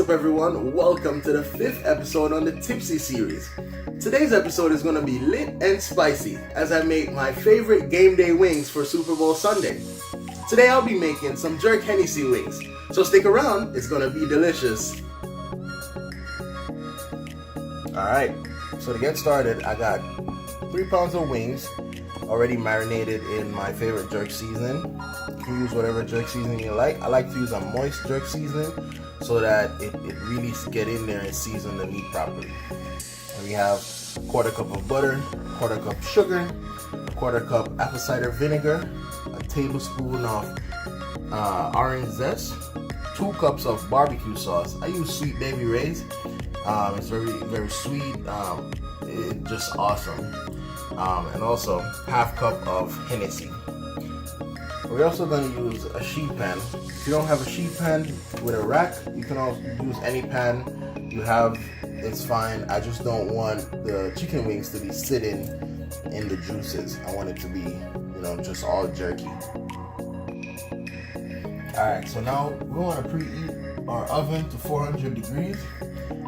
up everyone? Welcome to the 5th episode on the Tipsy series. Today's episode is going to be lit and spicy as I make my favorite game day wings for Super Bowl Sunday. Today I'll be making some jerk Hennessy wings, so stick around, it's going to be delicious. Alright, so to get started I got 3 pounds of wings already marinated in my favorite jerk seasoning. You can use whatever jerk seasoning you like. I like to use a moist jerk seasoning so that it really get in there and season the meat properly. And we have a 1/4 cup of butter, 1/4 cup sugar, 1/4 cup apple cider vinegar, a tablespoon of orange zest, 2 cups of barbecue sauce. I use Sweet Baby Ray's. It's very sweet. It's just awesome. And also 1/2 cup of Hennessy. We're also going to use a sheet pan. If you don't have a sheet pan with a rack, you can also use any pan you have. It's fine. I just don't want the chicken wings to be sitting in the juices. I want it to be, just all jerky. Alright, so now we want to preheat our oven to 400 degrees.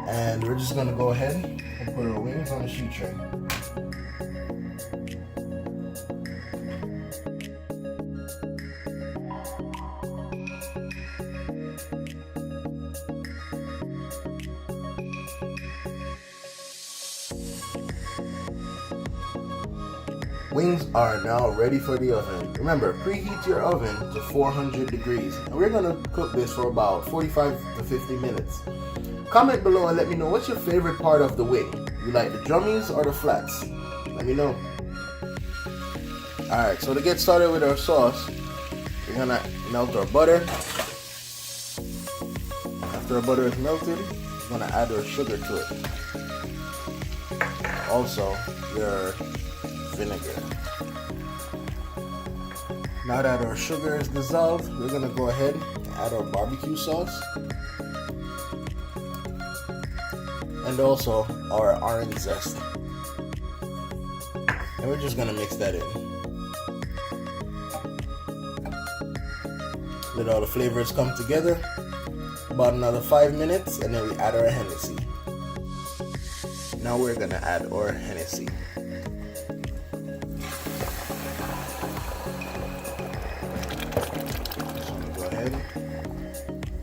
And we're just going to go ahead and put our wings on the sheet tray. Wings are now ready for the oven. Remember, preheat your oven to 400 degrees. And we're going to cook this for about 45 to 50 minutes. Comment below and let me know what's your favorite part of the wing. You like the drummies or the flats? Let me know. Alright, so to get started with our sauce, we're going to melt our butter. After our butter is melted, we're going to add our sugar to it. Also, your vinegar. Now that our sugar is dissolved, we're going to go ahead and add our barbecue sauce and also our orange zest. And we're just going to mix that in. Let all the flavors come together. About another 5 minutes and then we add our Hennessy. Now we're going to add our Hennessy.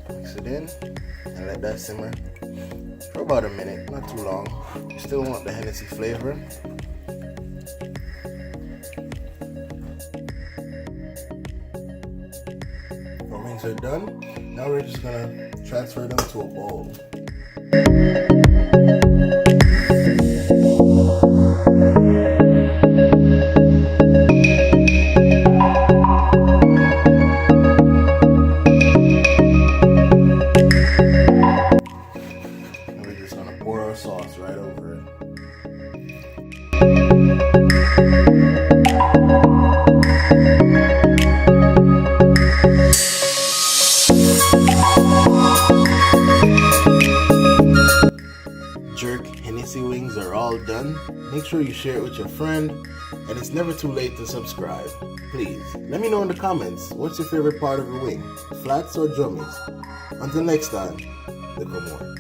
Mix it in and let that simmer for about a minute, not too long. You still want the Hennessy flavor. Our wings are done. Now we're just gonna transfer them to a bowl. Pour our sauce right over it. Jerk Hennessy wings are all done. Make sure you share it with your friend, and it's never too late to subscribe. Please, let me know in the comments, what's your favorite part of a wing? Flats or drummies? Until next time, look for more.